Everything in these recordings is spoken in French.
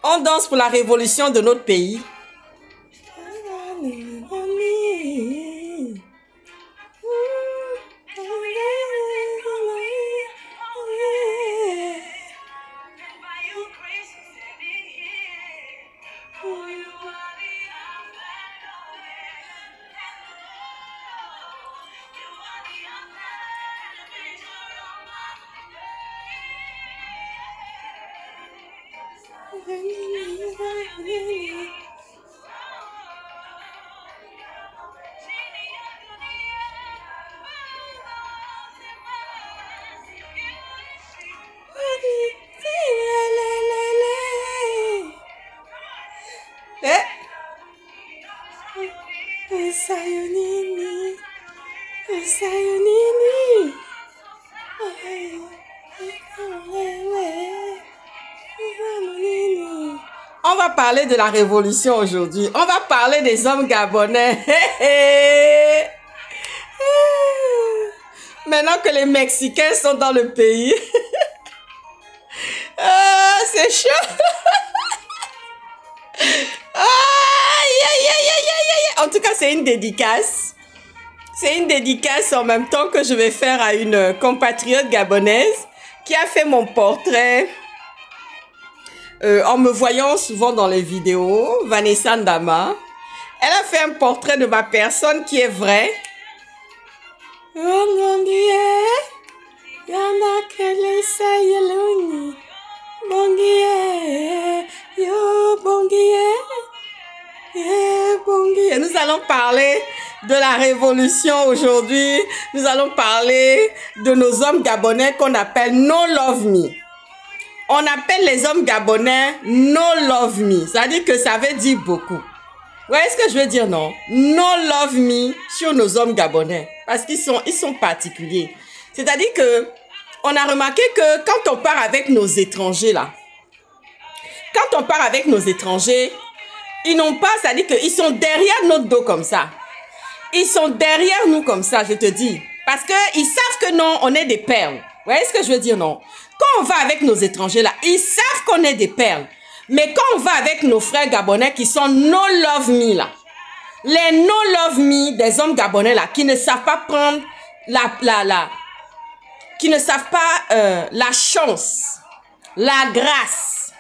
On danse pour la révolution de notre pays. On va parler de la révolution aujourd'hui. On va parler des hommes gabonais. Maintenant que les Mexicains sont dans le pays. C'est chaud. En tout cas, c'est une dédicace. C'est une dédicace en même temps que je vais faire à une compatriote gabonaise qui a fait mon portrait en me voyant souvent dans les vidéos, Vanessa Ndama. Elle a fait un portrait de ma personne qui est vrai. Nous allons parler de la révolution aujourd'hui. Nous allons parler de nos hommes gabonais qu'on appelle No Love Me. On appelle les hommes gabonais No Love Me. Ça veut dire que ça veut dire beaucoup. Vous voyez ce que je veux dire, non? No Love Me sur nos hommes gabonais. Parce qu'ils sont particuliers. C'est-à-dire que on a remarqué que quand on part avec nos étrangers là, quand on part avec nos étrangers, ils n'ont pas, c'est-à-dire qu'ils sont derrière notre dos comme ça. Ils sont derrière nous comme ça, je te dis. Parce qu'ils savent que non, on est des perles. Vous voyez ce que je veux dire, non? Quand on va avec nos étrangers là, ils savent qu'on est des perles. Mais quand on va avec nos frères gabonais qui sont No Love Me là, les No Love Me des hommes gabonais là, qui ne savent pas prendre qui ne savent pas la chance, la grâce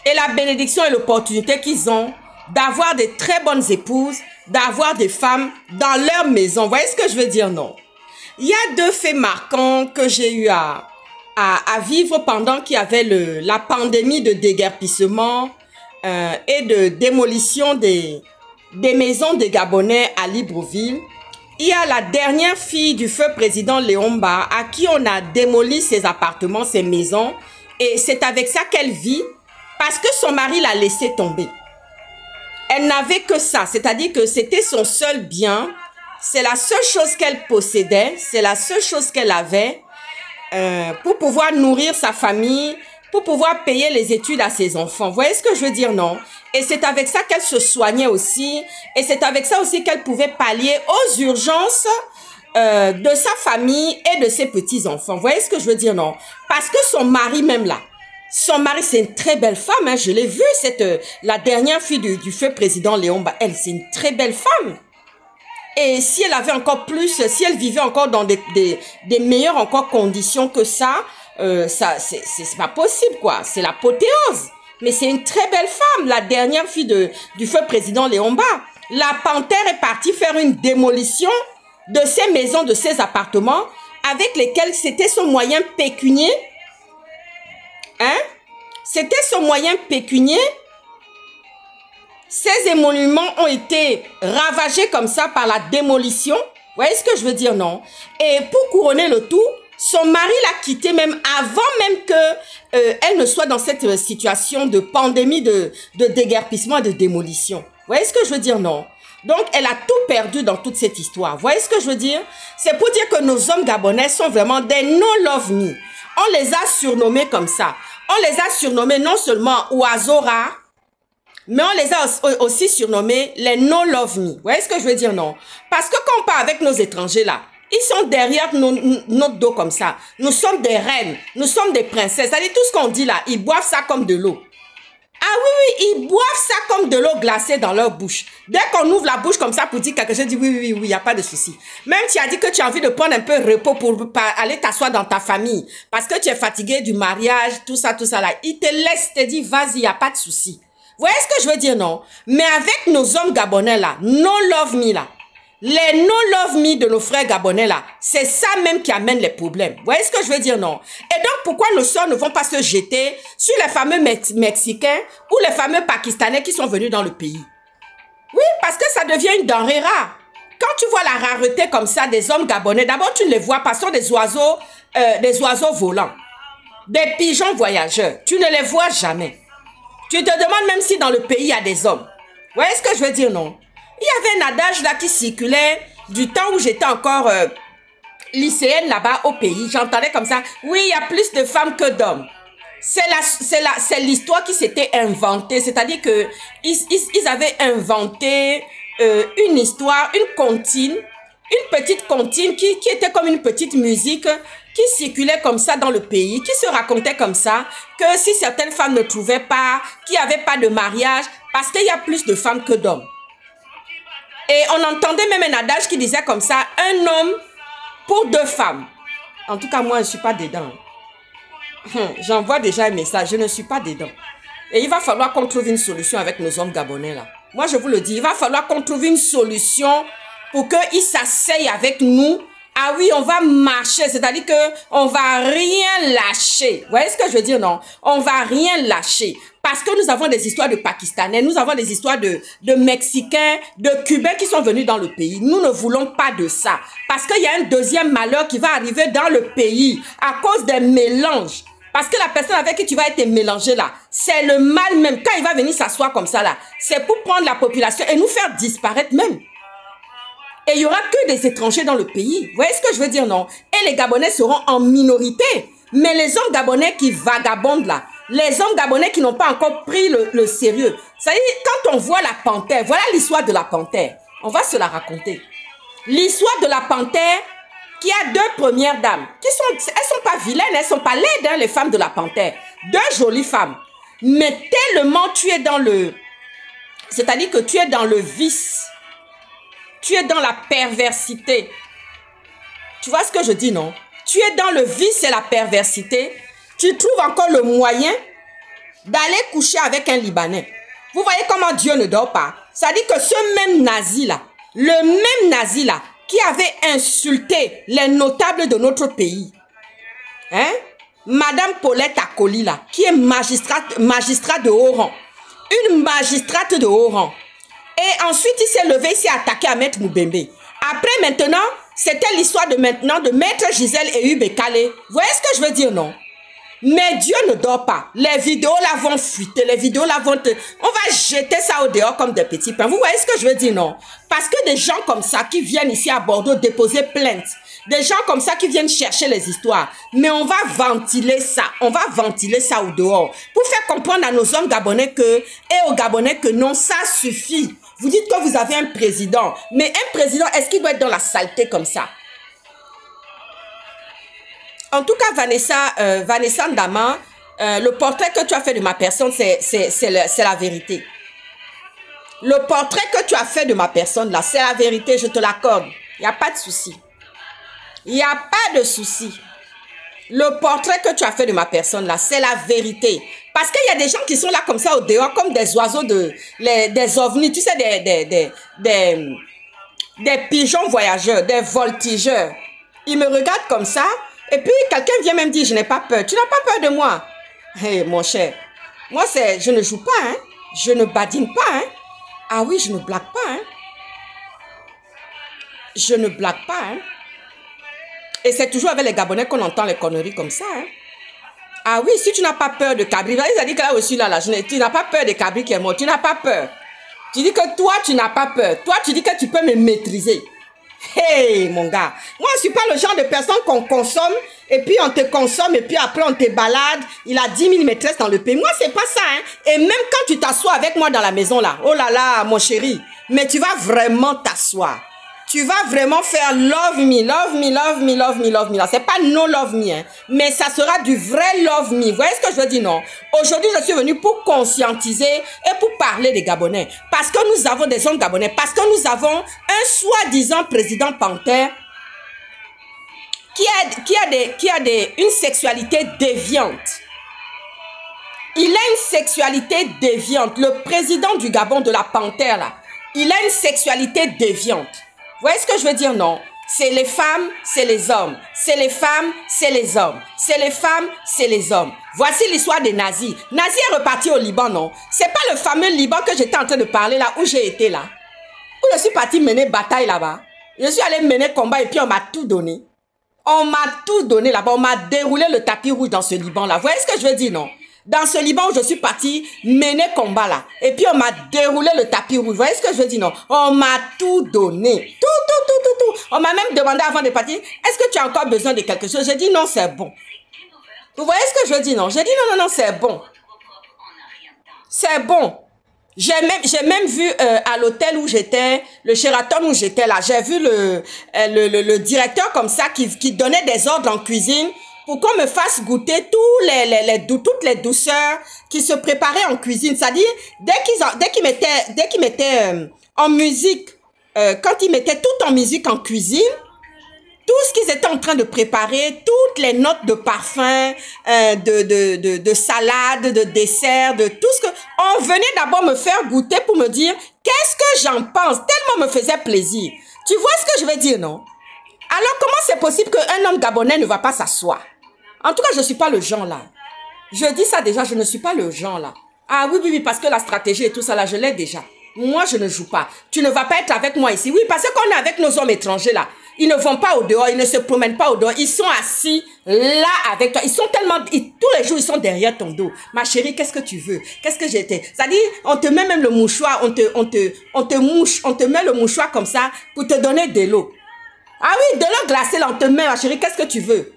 et la bénédiction et l'opportunité qu'ils ont d'avoir des très bonnes épouses, d'avoir des femmes dans leur maison. Vous voyez ce que je veux dire, non? Il y a deux faits marquants que j'ai eu à vivre pendant qu'il y avait la pandémie de déguerpissement et de démolition des maisons des Gabonais à Libreville. Il y a la dernière fille du feu président Léomba à qui on a démoli ses appartements, ses maisons. Et c'est avec ça qu'elle vit parce que son mari l'a laissé tomber. Elle n'avait que ça, c'est-à-dire que c'était son seul bien. C'est la seule chose qu'elle possédait, c'est la seule chose qu'elle avait pour pouvoir nourrir sa famille, pour pouvoir payer les études à ses enfants. Vous voyez ce que je veux dire, non? Et c'est avec ça qu'elle se soignait aussi. Et c'est avec ça aussi qu'elle pouvait pallier aux urgences de sa famille et de ses petits-enfants. Vous voyez ce que je veux dire, non? Parce que son mari même là, son mari c'est une très belle femme, hein, je l'ai vue, la dernière fille du feu président Léomba. Elle, c'est une très belle femme. Et si elle avait encore plus, si elle vivait encore dans des meilleures encore conditions que ça, c'est pas possible, quoi. C'est l'apothéose. Mais c'est une très belle femme, la dernière fille du feu président Léomba. La panthère est partie faire une démolition de ses maisons, de ses appartements, avec lesquels c'était son moyen pécunier. Hein? C'était son moyen pécunier. Ces émoluments ont été ravagés comme ça par la démolition. Vous voyez ce que je veux dire, non? Et pour couronner le tout, son mari l'a quittée même avant même que elle ne soit dans cette situation de pandémie de déguerpissement et de démolition. Vous voyez ce que je veux dire, non? Donc, elle a tout perdu dans toute cette histoire. Vous voyez ce que je veux dire? C'est pour dire que nos hommes gabonais sont vraiment des No Love Me. On les a surnommés comme ça. On les a surnommés non seulement oiseaux rares, mais on les a aussi surnommés les No Love Me. Vous voyez ce que je veux dire, non? Parce que quand on part avec nos étrangers là, Ils sont derrière notre dos comme ça. Nous sommes des reines, nous sommes des princesses. C'est-à-dire tout ce qu'on dit là, ils boivent ça comme de l'eau. Ah oui, oui, ils boivent ça comme de l'eau glacée dans leur bouche. Dès qu'on ouvre la bouche comme ça pour dire quelque chose, dit oui, oui, oui, il n'y a pas de souci. Même tu as dit que tu as envie de prendre un peu de repos pour aller t'asseoir dans ta famille. Parce que tu es fatigué du mariage, tout ça là. Ils te laissent, te disent vas-y, il n'y a pas de souci. Vous voyez ce que je veux dire, non? Mais avec nos hommes gabonais là, no love me là, les no love me de nos frères gabonais là, c'est ça même qui amène les problèmes. Vous voyez ce que je veux dire, non? Et donc, pourquoi nos soeurs ne vont pas se jeter sur les fameux Mexicains ou les fameux Pakistanais qui sont venus dans le pays? Oui, parce que ça devient une denrée rare. Quand tu vois la rareté comme ça des hommes gabonais, d'abord tu ne les vois pas, ce sont des oiseaux volants, des pigeons voyageurs. Tu ne les vois jamais. Tu te demandes même si dans le pays il y a des hommes. Vous voyez ce que je veux dire, non? Il y avait un adage là qui circulait du temps où j'étais encore lycéenne là-bas au pays. J'entendais comme ça, oui, il y a plus de femmes que d'hommes. C'est l'histoire qui s'était inventée. C'est-à-dire que ils avaient inventé une histoire, une comptine, une petite comptine qui était comme une petite musique qui circulait comme ça dans le pays, qui se racontait comme ça, que si certaines femmes ne trouvaient pas, qu'il n'y avait pas de mariage, parce qu'il y a plus de femmes que d'hommes. Et on entendait même un adage qui disait comme ça, un homme pour 2 femmes. En tout cas, moi, je ne suis pas dedans. J'envoie déjà un message, je ne suis pas dedans. Et il va falloir qu'on trouve une solution avec nos hommes gabonais là. Moi, je vous le dis, il va falloir qu'on trouve une solution pour qu'ils s'asseyent avec nous. Ah oui, on va marcher, c'est-à-dire qu'on ne va rien lâcher. Vous voyez ce que je veux dire, non? On ne va rien lâcher. Parce que nous avons des histoires de Pakistanais, nous avons des histoires de Mexicains, de Cubains qui sont venus dans le pays. Nous ne voulons pas de ça. Parce qu'il y a un deuxième malheur qui va arriver dans le pays à cause des mélanges. Parce que la personne avec qui tu vas être mélangé là, c'est le mal même. Quand il va venir s'asseoir comme ça là, c'est pour prendre la population et nous faire disparaître même. Et il n'y aura que des étrangers dans le pays. Vous voyez ce que je veux dire, non? Et les Gabonais seront en minorité. Mais les hommes gabonais qui vagabondent là, les hommes gabonais qui n'ont pas encore pris le sérieux. Ça veut dire, quand on voit la panthère, voilà l'histoire de la panthère. On va se la raconter. L'histoire de la panthère qui a 2 premières dames. Elles sont pas vilaines, elles sont pas laides, hein, les femmes de la panthère. 2 jolies femmes. Mais tellement tu es dans le... C'est-à-dire que tu es dans le vice. Tu es dans la perversité. Tu vois ce que je dis, non? Tu es dans le vice et la perversité. Tu trouves encore le moyen d'aller coucher avec un Libanais. Vous voyez comment Dieu ne dort pas? Ça dit que ce même nazi-là, le même nazi-là, qui avait insulté les notables de notre pays, hein? Madame Paulette Akoli, là, qui est magistrat de haut rang. Une magistrate de haut rang. Et ensuite, il s'est levé, il s'est attaqué à Maître Moubembe. Après, maintenant, c'était l'histoire de Maître Gisèle et Hubert Calais. Vous voyez ce que je veux dire, non? Mais Dieu ne dort pas. Les vidéos là vont fuiter, les vidéos là vont... On va jeter ça au dehors comme des petits pains. Vous voyez ce que je veux dire, non? Parce que des gens comme ça qui viennent ici à Bordeaux déposer plainte, des gens comme ça qui viennent chercher les histoires, mais on va ventiler ça au dehors pour faire comprendre à nos hommes gabonais et aux Gabonais que non, ça suffit. Vous dites que vous avez un président, mais un président, est-ce qu'il doit être dans la saleté comme ça? En tout cas, Vanessa Ndama, le portrait que tu as fait de ma personne, c'est la vérité. Le portrait que tu as fait de ma personne, là, c'est la vérité, je te l'accorde. Il n'y a pas de souci. Il n'y a pas de souci. Le portrait que tu as fait de ma personne, là, c'est la vérité. Parce qu'il y a des gens qui sont là comme ça au dehors, comme des oiseaux, des ovnis, tu sais, des pigeons voyageurs, des voltigeurs. Ils me regardent comme ça. Et puis, quelqu'un vient même dire, je n'ai pas peur. Tu n'as pas peur de moi? Hé, mon cher, moi, je ne joue pas, hein. Je ne badine pas, hein. Ah oui, je ne blague pas, hein. Je ne blague pas, hein. Et c'est toujours avec les Gabonais qu'on entend les conneries comme ça, hein. Ah oui, si tu n'as pas peur de Cabri, il a dit que là aussi, là, tu n'as pas peur de Cabri qui est mort. Tu n'as pas peur. Tu dis que toi, tu n'as pas peur. Toi, tu dis que tu peux me maîtriser. Hey, mon gars, moi, je ne suis pas le genre de personne qu'on consomme, et puis on te consomme, et puis après on te balade, il a 10 000 maîtresses dans le pays. Moi, c'est pas ça, hein. Et même quand tu t'assois avec moi dans la maison, là, oh là là, mon chéri, mais tu vas vraiment t'asseoir. Tu vas vraiment faire love me, love me, love me, love me, love me. C'est pas no love me, hein, mais ça sera du vrai love me. Vous voyez ce que je veux dire, non? Aujourd'hui, je suis venue pour conscientiser et pour parler des Gabonais. Parce que nous avons des hommes gabonais. Parce que nous avons un soi-disant président panthère qui a une sexualité déviante. Il a une sexualité déviante. Le président du Gabon de la panthère, là, il a une sexualité déviante. Vous voyez ce que je veux dire, non? C'est les femmes, c'est les hommes. C'est les femmes, c'est les hommes. C'est les femmes, c'est les hommes. Voici l'histoire des nazis. Nazi est reparti au Liban, non? C'est pas le fameux Liban que j'étais en train de parler là, où j'ai été là. Où je suis parti mener bataille là-bas. Je suis allé mener combat et puis on m'a tout donné. On m'a tout donné là-bas. On m'a déroulé le tapis rouge dans ce Liban là. Vous voyez ce que je veux dire, non? Dans ce Liban où je suis parti mener combat là. Et puis on m'a déroulé le tapis rouge. Vous voyez ce que je veux dire, non? On m'a tout donné. Tout. On m'a même demandé avant de partir, est-ce que tu as encore besoin de quelque chose? J'ai dit non, c'est bon. Vous voyez ce que je veux dire, non? J'ai dit non, c'est bon. C'est bon. J'ai même vu à l'hôtel où j'étais, le Sheraton où j'étais là, j'ai vu le directeur comme ça qui donnait des ordres en cuisine pour qu'on me fasse goûter toutes les douceurs qui se préparaient en cuisine. C'est-à-dire, dès qu'ils mettaient en musique, quand ils mettaient tout en musique en cuisine, tout ce qu'ils étaient en train de préparer, toutes les notes de parfum, de salade, de dessert, de tout ce que... On venait d'abord me faire goûter pour me dire qu'est-ce que j'en pense, tellement me faisait plaisir. Tu vois ce que je veux dire, non? Alors, comment c'est possible qu'un homme gabonais ne va pas s'asseoir? En tout cas, je ne suis pas le genre là. Je dis ça déjà, je ne suis pas le genre là. Ah oui, parce que la stratégie et tout ça là, je l'ai déjà. Moi, je ne joue pas. Tu ne vas pas être avec moi ici. Oui, parce qu'on est avec nos hommes étrangers là. Ils ne vont pas au dehors, ils ne se promènent pas au dehors. Ils sont assis là avec toi. Ils sont tellement... tous les jours, ils sont derrière ton dos. Ma chérie, qu'est-ce que tu veux? Qu'est-ce que j'étais? C'est-à-dire, on te met même le mouchoir, on te met le mouchoir comme ça pour te donner de l'eau. Ah oui, de l'eau glacée là, on te met, ma chérie, qu'est-ce que tu veux?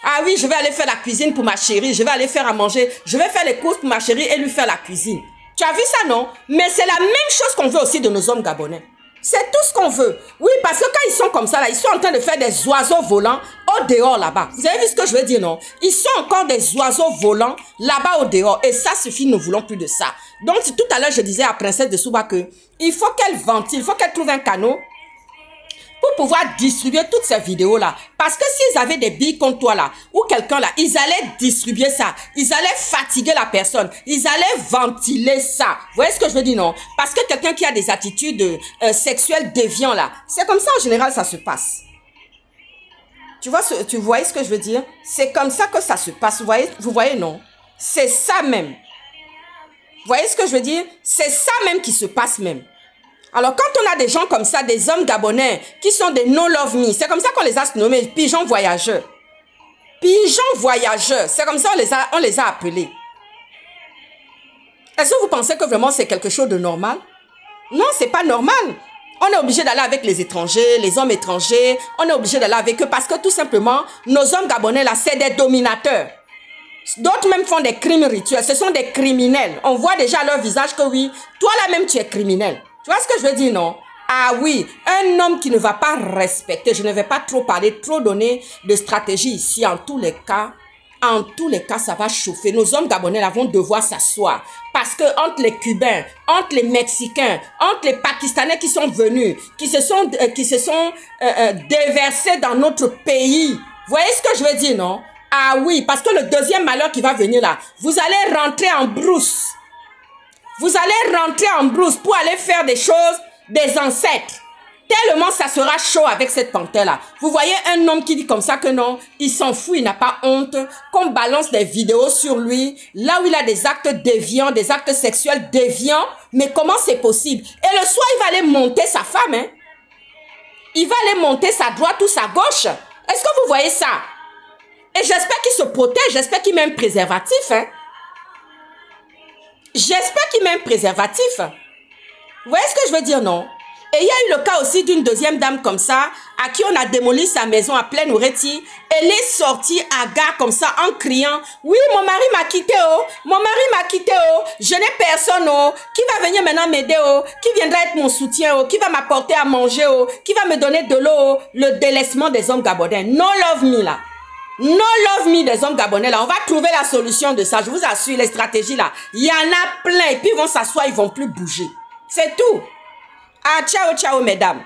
Ah oui, je vais aller faire la cuisine pour ma chérie. Je vais aller faire à manger. Je vais faire les courses pour ma chérie et lui faire la cuisine. Tu as vu ça, non? Mais c'est la même chose qu'on veut aussi de nos hommes gabonais. C'est tout ce qu'on veut. Oui, parce que quand ils sont comme ça, là, ils sont en train de faire des oiseaux volants au dehors là-bas. Vous avez vu ce que je veux dire, non? Ils sont encore des oiseaux volants là-bas au dehors. Et ça suffit, nous ne voulons plus de ça. Donc, tout à l'heure, je disais à Princesse de Souba que il faut qu'elle ventile, il faut qu'elle trouve un canot pour pouvoir distribuer toutes ces vidéos-là. Parce que s'ils avaient des billes contre toi là, ou quelqu'un là, ils allaient distribuer ça. Ils allaient fatiguer la personne. Ils allaient ventiler ça. Vous voyez ce que je veux dire, non? Parce que quelqu'un qui a des attitudes sexuelles déviantes là, c'est comme ça en général ça se passe. Tu voyez ce que je veux dire? C'est comme ça que ça se passe. Vous voyez, non? C'est ça même. Vous voyez ce que je veux dire? C'est ça même qui se passe même. Alors, quand on a des gens comme ça, des hommes gabonais, qui sont des no love me, c'est comme ça qu'on les a nommés pigeons voyageurs. Pigeons voyageurs, c'est comme ça on les a appelés. Est-ce que vous pensez que vraiment c'est quelque chose de normal? Non, c'est pas normal. On est obligé d'aller avec les étrangers, les hommes étrangers, on est obligé d'aller avec eux parce que tout simplement, nos hommes gabonais là, c'est des dominateurs. D'autres même font des crimes rituels, ce sont des criminels. On voit déjà à leur visage que oui, toi là même tu es criminel. Tu vois ce que je veux dire, non? Ah oui, un homme qui ne va pas respecter, je ne vais pas trop parler, trop donner de stratégie ici. En tous les cas, ça va chauffer. Nos hommes gabonais là vont devoir s'asseoir. Parce que entre les Cubains, entre les Mexicains, entre les Pakistanais qui sont venus, qui se sont déversés dans notre pays. Vous voyez ce que je veux dire, non? Ah oui, parce que le deuxième malheur qui va venir là, vous allez rentrer en brousse. Vous allez rentrer en brousse pour aller faire des choses des ancêtres. Tellement ça sera chaud avec cette panthère-là. Vous voyez un homme qui dit comme ça que non, il s'en fout, il n'a pas honte, qu'on balance des vidéos sur lui, là où il a des actes déviants, des actes sexuels déviants. Mais comment c'est possible? Et le soir, il va aller monter sa femme. Hein? Il va aller monter sa droite ou sa gauche. Est-ce que vous voyez ça? Et j'espère qu'il se protège, j'espère qu'il met un préservatif. Hein? J'espère qu'il met un préservatif. Vous voyez ce que je veux dire, non? Et il y a eu le cas aussi d'une deuxième dame comme ça, à qui on a démoli sa maison à pleine Oureti. Elle est sortie à gare comme ça en criant, oui, mon mari m'a quitté, oh, mon mari m'a quitté, oh, je n'ai personne, oh, qui va venir maintenant m'aider, oh, qui viendra être mon soutien, oh, qui va m'apporter à manger, oh, qui va me donner de l'eau, oh, le délaissement des hommes gabonais. No love me là. No love me des hommes gabonais là. On va trouver la solution de ça. Je vous assure, les stratégies là, il y en a plein. Et puis ils vont s'asseoir, ils vont plus bouger. C'est tout. Ah, ciao, ciao, mesdames.